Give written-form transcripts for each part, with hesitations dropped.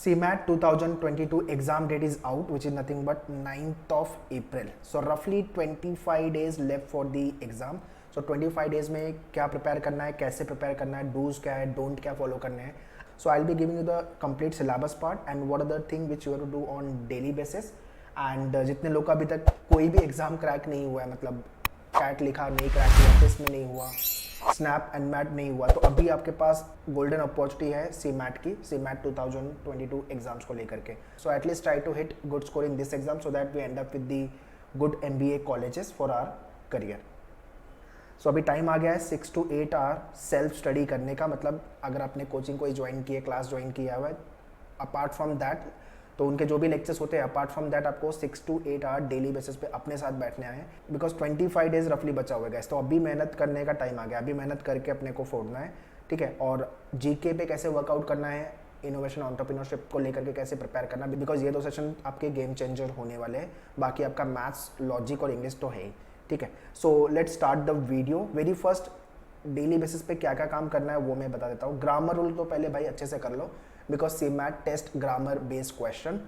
CMAT 2022 exam date is out, which is nothing but 9th of April. So roughly 25 days left for the exam. So 25 days में क्या prepare करना है, कैसे prepare करना है, dos क्या है, डोंट क्या फॉलो करने हैं. So I'll be giving you the complete syllabus part and what are the thing which you have to do on daily basis. And जितने लोग का अभी तक कोई भी एग्जाम क्रैक नहीं हुआ है, मतलब कैट लिखा नहीं क्रैक हुआ, टेस्ट में नहीं हुआ, स्नैप एंड मैट नहीं हुआ, तो अभी आपके पास गोल्डन अपॉर्चुनिटी है CMAT की, CMAT 2022 एग्जाम्स को लेकर के. So at least try to hit good score in this exam so that we end up with the good MBA colleges for our career. So अभी टाइम आ गया है 6 to 8 आवर सेल्फ स्टडी करने का. मतलब अगर आपने कोचिंग कोई ज्वाइन की है, क्लास ज्वाइन किया हुआ है, अपार्ट फ्रॉम दैट तो उनके जो भी लेक्चर्स होते हैं, अपार्ट फ्रॉम दैट आपको 6 to 8 आवर डेली बेसिस पे अपने साथ बैठने आए, बिकॉज 25 डेज रफली बचा हुआ है. तो अभी मेहनत करने का टाइम आ गया, अभी मेहनत करके अपने को फोड़ना है, ठीक है. और GK पे कैसे वर्कआउट करना है, इनोवेशन एंटरप्रेन्योरशिप को लेकर के कैसे प्रिपेयर करना है, बिकॉज ये 2 सेशन आपके गेम चेंजर होने वाले हैं. बाकी आपका मैथ्स, लॉजिक और इंग्लिश तो है ही, ठीक है. So let's start the video. Very first daily basis पे क्या क्या काम करना है वो मैं बता देता हूँ. ग्रामर रूल तो पहले भाई अच्छे से कर लो, because CMAT test grammar based question.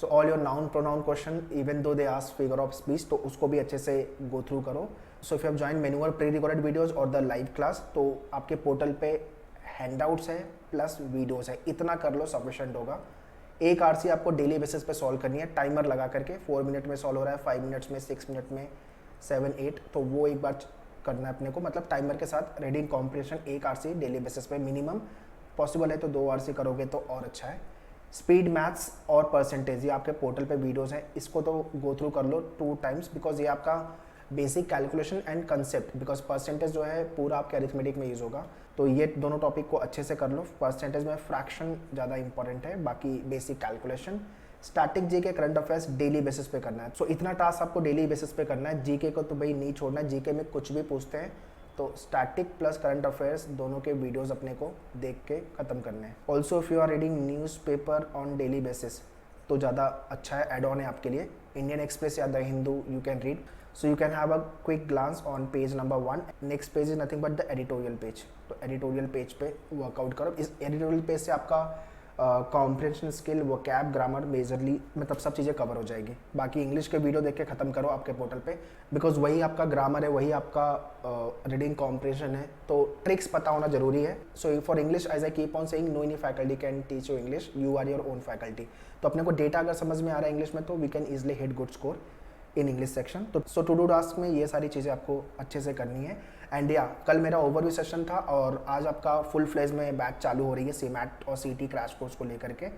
So all your noun pronoun question, even though they ask figure of speech, तो उसको भी अच्छे से गो थ्रू करो. So if you have join Maneuver pre recorded videos और द लाइव क्लास, तो आपके portal पे हैंडआउट्स है प्लस वीडियोस है, इतना कर लो सफिशिएंट होगा. एक RC आपको डेली बेसिस पे सॉल्व करनी है, टाइमर लगा करके. 4 मिनट में सॉल्व हो रहा है, 5 मिनट्स में, 6 मिनट में, 7, 8, तो वो एक बार करना है अपने को. मतलब टाइमर के साथ रीडिंग कॉम्प्रिहेंशन एक RC डेली बेसिस पे मिनिमम. पॉसिबल है तो 2 RC करोगे तो और अच्छा है. स्पीड मैथ्स और परसेंटेज, ये आपके पोर्टल पे वीडियोस हैं, इसको तो गो थ्रू कर लो 2 टाइम्स, बिकॉज ये आपका basic calculation and concept, because percentage जो है पूरा आपके अरिथमेटिक में यूज होगा. तो ये दोनों टॉपिक को अच्छे से कर लो. परसेंटेज में फ्रैक्शन ज़्यादा इंपॉर्टेंट है, बाकी basic calculation. Static GK current affairs daily basis पे करना है. सो इतना टास्क आपको डेली बेसिस पे करना है. GK को तो भाई नहीं छोड़ना है, GK में कुछ भी पूछते हैं तो स्टैटिक प्लस करंट अफेयर्स दोनों के वीडियोस अपने को देख के ख़त्म करने हैं. Also if you are reading newspaper on daily basis तो ज़्यादा अच्छा है, एड ऑन है आपके लिए. इंडियन एक्सप्रेस या the Hindu you can read. So you can have a quick glance on page number 1. Next page is nothing but the editorial page. तो editorial page पे वर्कआउट करो. इस एडिटोरियल पेज से आपका comprehension skill, vocab, grammar majorly मतलब सब चीज़ें cover हो जाएगी. बाकी इंग्लिश के वीडियो देख के ख़त्म करो आपके पोर्टल पे, बिकॉज वही आपका ग्रामर है, वही आपका रीडिंग कॉम्प्रिहेंशन है, तो ट्रिक्स पता होना जरूरी है. So for English as I keep on saying, no any faculty can teach you English, you are your own faculty. तो अपने को डेटा अगर समझ में आ रहा है इंग्लिश में तो we can easily hit good score in English section. तो सो टू डू टास्क में ये सारी चीज़ें आपको अच्छे से करनी है. एंड या कल मेरा ओवरव्यू सेशन था और आज आपका फुल फ्लेज में बैच चालू हो रही है CMAT और CT क्रैश कोर्स को लेकर के.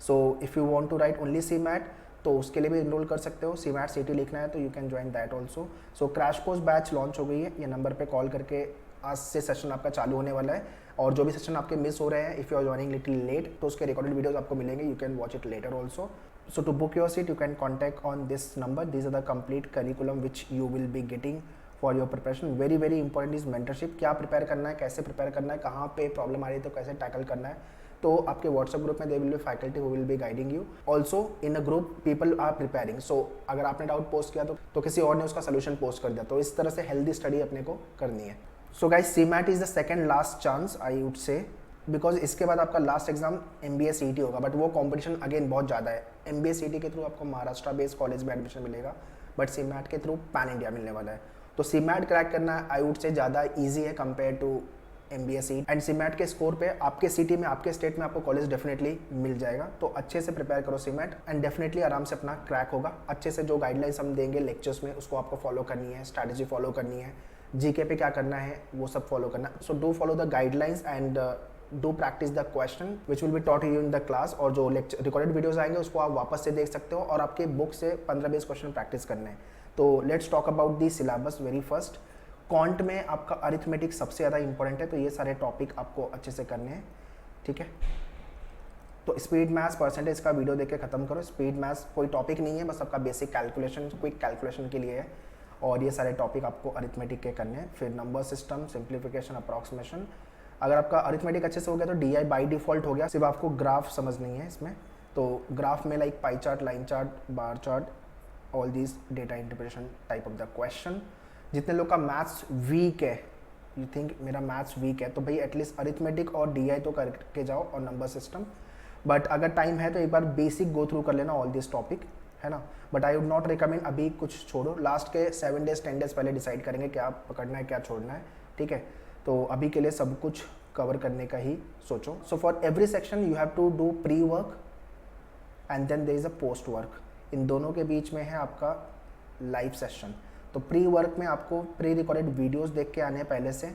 So if you want to write only CMAT तो उसके लिए भी इनरोल कर सकते हो. CMAT CT लिखना है तो you can join that also. So crash course batch launch हो गई है, ये नंबर पे कॉल करके आज से सेशन आपका चालू होने वाला है. और जो भी सेशन आपके मिस हो रहे हैं, if you are joining little late, तो उसके रिकॉर्डेड वीडियोस आपको मिलेंगे, you can watch it later also. So to book your seat, you can contact on this number. These are the complete curriculum which you will be getting for your preparation. Very very important is mentorship. क्या prepare करना है, कैसे prepare करना है, कहाँ पे problem आ रही है तो कैसे टैकल करना है. तो आपके व्हाट्सएप ग्रुप में they will be faculty who will be guiding you. Also in a group people are preparing. So अगर आपने डाउट पोस्ट किया तो किसी और ने उसका सोल्यूशन पोस्ट कर दिया. तो इस तरह से हेल्दी स्टडी अपने को करनी है. So guys, CMAT is the second last chance I would say, because इसके बाद आपका लास्ट एग्जाम MBA CT होगा, बट वो कंपटीशन अगेन बहुत ज़्यादा है. MBA CT के थ्रू आपको महाराष्ट्र बेस्ड कॉलेज में एडमिशन मिलेगा, बट CMAT के थ्रू पैन इंडिया मिलने वाला है. तो CMAT क्रैक करना आई वुड से ज़्यादा ईजी है compare to MBA CT. And CMAT के स्कोर पे आपके सिटी में, आपके स्टेट में आपको कॉलेज डेफिनेटली मिल जाएगा. तो अच्छे से प्रिपेयर करो CMAT एंड डेफिनेटली आराम से अपना क्रैक होगा. अच्छे से जो गाइडलाइंस हम देंगे लेक्चर्स में उसको आपको फॉलो करनी है, स्ट्रैटेजी फॉलो करनी है, GK पे क्या करना है वो सब फॉलो करना है. So do follow the guidelines and do practice the question which will be taught you in the class. और जो लेक्चर रिकॉर्डेड वीडियोस आएंगे उसको आप वापस से देख सकते हो और आपके बुक से 15-20 क्वेश्चन प्रैक्टिस करने हैं. तो let's talk about the syllabus. Very first, quant में आपका अरिथमेटिक सबसे ज़्यादा इंपॉर्टेंट है, तो ये सारे टॉपिक आपको अच्छे से करने हैं, ठीक है. तो स्पीड मैथ्स, परसेंटेज का वीडियो देख के खत्म करो. स्पीड मैथ्स कोई टॉपिक नहीं है, बस आपका बेसिक कैलकुलेशन, क्विक कैलकुलेशन के लिए है. और ये सारे टॉपिक आपको अरिथमेटिक के करने हैं. फिर नंबर सिस्टम, सिंप्लीफिकेशन, अप्रॉक्सीमेशन. अगर आपका अरिथमेटिक अच्छे से हो गया तो DI बाई डिफॉल्ट हो गया. सिर्फ आपको ग्राफ समझनी है इसमें. तो ग्राफ में like pie chart, line chart, bar chart, all these data interpretation type of the question. जितने लोग का मैथ्स वीक है, यू थिंक मेरा मैथ्स वीक है, तो भाई एटलीस्ट अरिथमेटिक और DI तो करके जाओ और नंबर सिस्टम. बट अगर टाइम है तो एक बार बेसिक गो थ्रू कर लेना ऑल दिस टॉपिक, है ना। But I would not recommend अभी कुछ छोड़ो, लास्ट के 7 डेज 10 डेज पहले डिसाइड करेंगे क्या पकड़ना है क्या छोड़ना है, ठीक है। तो अभी के लिए सब कुछ कवर करने का ही सोचो। So for every section you have to do pre work and then there is a post work. इन दोनों के बीच में है आपका लाइव सेशन। तो प्री वर्क में आपको प्री रिकॉर्डेड वीडियोस देख के आने हैं पहले से,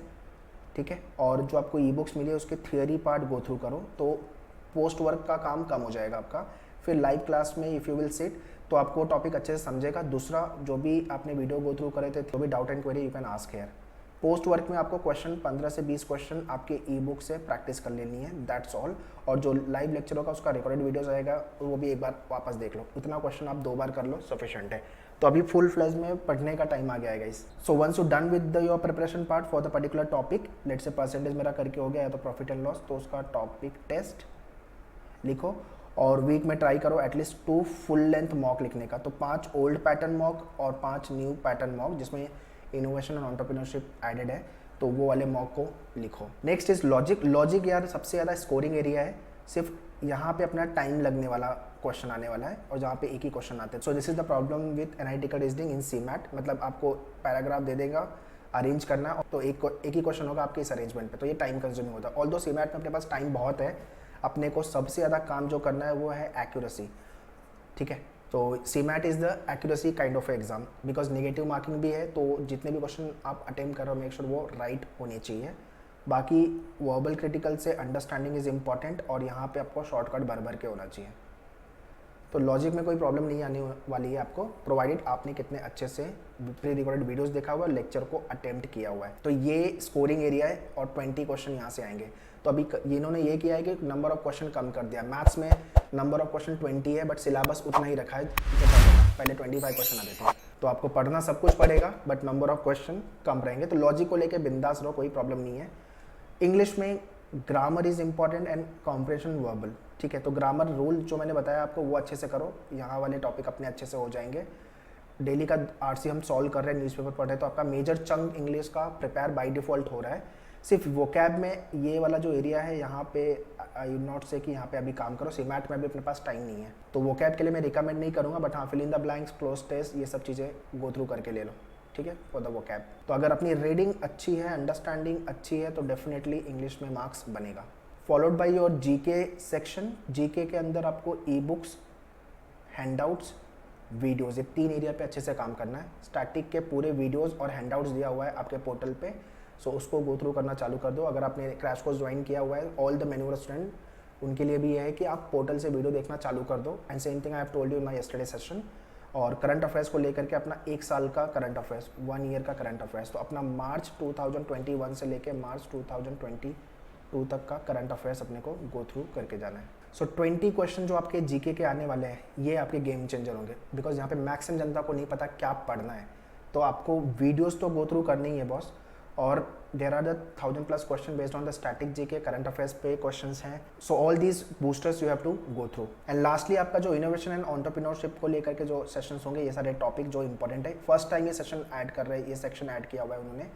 ठीक है, और जो आपको ई बुक्स मिली है उसके थियोरी पार्ट गो थ्रू करो, तो पोस्ट वर्क का काम कम हो जाएगा आपका। फिर लाइव क्लास में इफ़ यू विल सिट तो आपको टॉपिक अच्छे से समझेगा। दूसरा, जो भी आपने वीडियो गो थ्रू करे थे, जो भी doubt and query you can ask here. Post work में आपको क्वेश्चन 15 से 20 क्वेश्चन आपके ई बुक से प्रैक्टिस कर लेनी है, दैट्स ऑल। और जो लाइव लेक्चर होगा उसका रिकॉर्डेड वीडियोस आएगा, वो भी एक बार वापस देख लो। इतना क्वेश्चन आप 2 बार कर लो, सफिशिएंट है। तो अभी फुल फ्लेज में पढ़ने का टाइम आ गया है guys. So once you done with your preparation part for the particular topic, let's say percentage मेरा करके हो गया है तो प्रॉफिट एंड लॉस, तो उसका टॉपिक टेस्ट लिखो और वीक में ट्राई करो एटलीस्ट 2 फुल लेंथ मॉक लिखने का। तो 5 ओल्ड पैटर्न मॉक और 5 न्यू पैटर्न मॉक जिसमें इनोवेशन एंड एंटरप्रेन्योरशिप एडेड है, तो वो वाले मॉक को लिखो। Next is logic. लॉजिक यार सबसे ज़्यादा स्कोरिंग एरिया है, सिर्फ यहाँ पे अपना टाइम लगने वाला क्वेश्चन आने वाला है और जहाँ पे एक ही क्वेश्चन आते हैं। So this is the problem with analytical reasoning in CMAT, मतलब आपको पैराग्राफ दे देगा, अरेंज करना है, तो एक ही क्वेश्चन होगा आपके इस अरेंजमेंट पे, तो ये टाइम कंज्यूमिंग होता है। ऑल्दो सीमैट में अपने पास टाइम बहुत है, अपने को सबसे ज़्यादा काम जो करना है वो है एक्यूरेसी, ठीक है। तो CMAT is the accuracy kind of exam, because negative marking भी है, तो जितने भी क्वेश्चन आप अटेम्प्ट कर रहे हो मेक श्योर वो राइट होने चाहिए। बाकी वर्बल क्रिटिकल से अंडरस्टैंडिंग इज़ इम्पॉर्टेंट और यहाँ पे आपको शॉर्टकट भर भर के होना चाहिए। तो लॉजिक में कोई प्रॉब्लम नहीं आने वाली है आपको, प्रोवाइडेड आपने कितने अच्छे से प्री रिकॉर्डेड वीडियोस देखा हुआ है, लेक्चर को अटेम्प्ट किया हुआ है। तो ये स्कोरिंग एरिया है और 20 क्वेश्चन यहाँ से आएंगे। तो अभी इन्होंने ये किया है कि नंबर ऑफ क्वेश्चन कम कर दिया। मैथ्स में नंबर ऑफ क्वेश्चन 20 है बट सिलेबस उतना ही रखा है, पहले 25 क्वेश्चन आते थे। तो आपको पढ़ना सब कुछ पड़ेगा बट नंबर ऑफ क्वेश्चन कम रहेंगे। तो लॉजिक को लेकर बिंदास रहो, कोई प्रॉब्लम नहीं है। इंग्लिश में grammar is important and comprehension verbal, ठीक है। तो ग्रामर रूल जो मैंने बताया आपको वो अच्छे से करो, यहाँ वाले टॉपिक अपने अच्छे से हो जाएंगे। डेली का आरसी हम सॉल्व कर रहे हैं, न्यूज़पेपर पढ़ रहे हैं, तो आपका मेजर चंक इंग्लिश का प्रिपेयर बाय डिफ़ॉल्ट हो रहा है। सिर्फ वोकैब में ये वाला जो एरिया है यहाँ पे आई वुड नॉट से कि यहाँ पे अभी काम करो, सीमैट में भी अपने पास टाइम नहीं है, तो वोकैब के लिए मैं रिकमेंड नहीं करूँगा। बट हाँ, fill in the blanks, cloze test, ये सब चीज़ें गो थ्रू करके ले लो, ठीक है, फॉर द वोकैब। तो अगर अपनी रीडिंग अच्छी है, अंडरस्टैंडिंग अच्छी है, तो डेफिनेटली इंग्लिश में मार्क्स बनेगा। Followed by your GK section. GK के अंदर आपको ई बुक्स, हैंडआउट्स, वीडियोज़, ये 3 एरिया पे अच्छे से काम करना है। स्टैटिक के पूरे वीडियोज़ और हैंडआउट्स दिया हुआ है आपके पोर्टल पे, सो उसको गो थ्रू करना चालू कर दो। अगर आपने क्रैश कोर्स ज्वाइन किया हुआ है, ऑल द मैन्युअल स्टूडेंट, उनके लिए भी यह है कि आप पोर्टल से वीडियो देखना चालू कर दो। And same thing I have told you in my yesterday session. और करंट अफेयर्स को लेकर के अपना 1 साल का करंट अफेयर्स, 1 ईयर का करंट अफेयर्स, तो अपना मार्च 2021 से लेकर मार्च 2022 तक का करंट अफेयर्स अपने को गो थ्रू करके जाना है। सो 20 क्वेश्चन जो आपके जीके के आने वाले हैं, ये आपके गेम चेंजर होंगे, बिकॉज यहाँ पे मैक्सिमम जनता को नहीं पता क्या पढ़ना है। तो आपको वीडियोस तो गो थ्रू करनी ही है बॉस, और there are the 1000+ question based on the static GK, current affairs पे क्वेश्चंस हैं। So all these boosters you have to go through. And lastly आपका जो इनोवेशन एंड एंटरप्रेन्योरशिप को लेकर के जो सेशंस होंगे, ये सारे टॉपिक जो इंपॉर्टेंट है, फर्स्ट टाइम ये सेशन ऐड कर रहे हैं, ये सेक्शन ऐड किया हुआ है उन्होंने।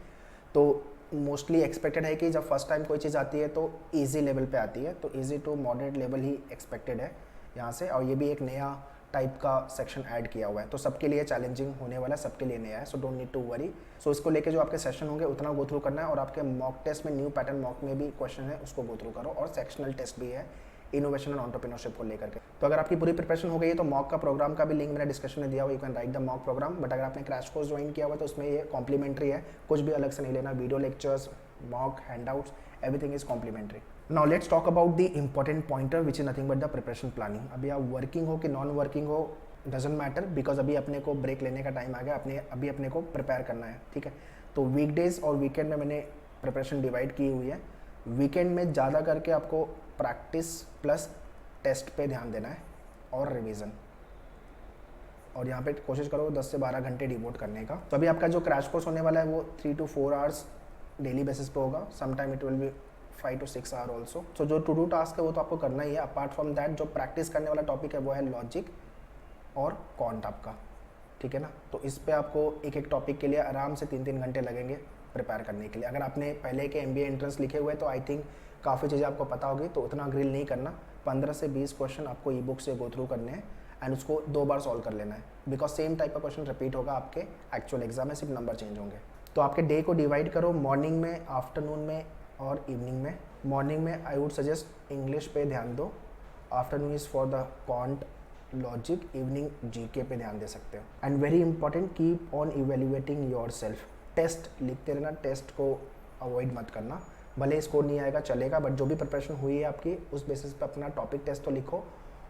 तो मोस्टली एक्सपेक्टेड है कि जब फर्स्ट टाइम कोई चीज़ आती है तो ईजी लेवल पे आती है, तो ईजी टू मॉडरेट लेवल ही एक्सपेक्टेड है यहाँ से। और ये भी एक नया टाइप का सेक्शन ऐड किया हुआ है, तो सबके लिए चैलेंजिंग होने वाला है, सबके लिए नया है, so don't need to worry. So इसको लेके जो आपके सेशन होंगे उतना गो थ्रू करना है। और आपके मॉक टेस्ट में, न्यू पैटर्न मॉक में भी क्वेश्चन है, उसको गो थ्रू करो। और सेक्शनल टेस्ट भी है इनोवेशन एंड एंटरप्रेन्योरशिप को लेकर के। तो अगर आपकी पूरी प्रिपरेशन हो गई है तो मॉक का प्रोग्राम का भी लिंक मैंने डिस्क्रिप्शन में दिया हुआ, you can write the mock program. But अगर आपने क्रैश कोर्स ज्वाइन किया हुआ तो उसमें ये कॉम्प्लीमेंट्री है, कुछ भी अलग से नहीं लेना। Video lectures, mock, handouts, everything is complimentary. Now let's talk about the important pointer which is nothing but the preparation planning. अभी आप वर्किंग हो कि नॉन वर्किंग हो, डजेंट मैटर, बिकॉज अभी अपने को ब्रेक लेने का टाइम आ गया, अभी अपने को प्रिपेयर करना है, ठीक है। तो वीकडेज और वीकेंड में मैंने प्रिपरेशन डिवाइड की हुई है। वीकेंड में ज़्यादा करके आपको प्रैक्टिस प्लस टेस्ट पे ध्यान देना है और रिवीजन, और यहाँ पे कोशिश करो 10 से 12 घंटे डिवोट करने का। तो अभी आपका जो क्रैश कोर्स होने वाला है वो 3 to 4 आवर्स डेली बेसिस पे होगा, sometime it will be 5 to 6 hour also. So जो टू डू टास्क है वो तो आपको करना ही है। अपार्ट फ्रॉम दैट जो प्रैक्टिस करने वाला टॉपिक है वो है लॉजिक और क्वांट आपका, ठीक है ना। तो इस पे आपको एक एक टॉपिक के लिए आराम से 3-3 घंटे लगेंगे प्रिपेयर करने के लिए। अगर आपने पहले के MBA एंट्रेंस लिखे हुए तो आई थिंक काफ़ी चीज़ें आपको पता होगी, तो उतना ग्रिल नहीं करना। 15 से 20 क्वेश्चन आपको ई बुक से गो थ्रू करने हैं एंड उसको 2 बार सॉल्व कर लेना है, बिकॉज सेम टाइप का क्वेश्चन रिपीट होगा आपके एक्चुअल एग्जाम में, सिर्फ नंबर चेंज होंगे। तो आपके डे को डिवाइड करो मॉर्निंग में, आफ्टरनून में और इवनिंग में। मॉर्निंग में आई वुड सजेस्ट इंग्लिश पे ध्यान दो, afternoon is for the quant logic, evening GK पे ध्यान दे सकते हो। And very important, keep on evaluating yourself. Test लिखते रहना, टेस्ट को अवॉइड मत करना, भले स्कोर नहीं आएगा चलेगा, बट जो भी प्रिपरेशन हुई है आपकी उस बेसिस पे अपना टॉपिक टेस्ट तो लिखो,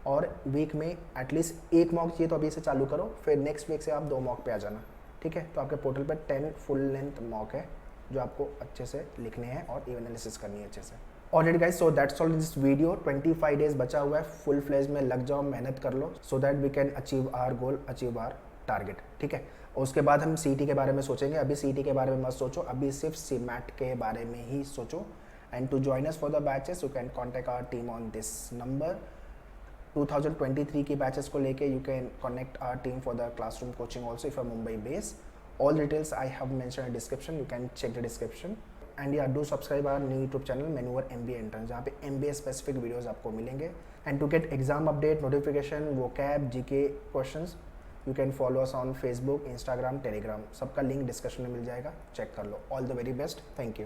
और वीक में एटलीस्ट 1 मॉक चाहिए तो अभी से चालू करो, फिर नेक्स्ट वीक से आप 2 मॉक पे आ जाना, ठीक है। तो आपके पोर्टल पे 10 फुल लेंथ मॉक है जो आपको अच्छे से लिखने हैं और एनालिसिस करनी है अच्छे से। Already guys, so that's all in this video. 25 days बचा हुआ है, फुल फ्लेज में लग जाओ, मेहनत कर लो, so that we can achieve our goal, achieve our target, ठीक है। उसके बाद हम सीटी के बारे में सोचेंगे, अभी सीटी के बारे में मत सोचो, अभी सिर्फ सीमैट के बारे में ही सोचो। And to join us for the batches you can contact our team on this number. 2023 की बैचेस को लेके you can connect our team for the classroom coaching also if are Mumbai base. All details I have mention in description, you can check the description. And या do subscribe our new YouTube channel Maneuver MBA entrance, जहाँ पे MBA specific videos आपको मिलेंगे। And to get exam update, notification, vocab, GK questions, you can follow us on Facebook, Instagram, Telegram, सबका link description में मिल जाएगा, check कर लो। All the very best, thank you.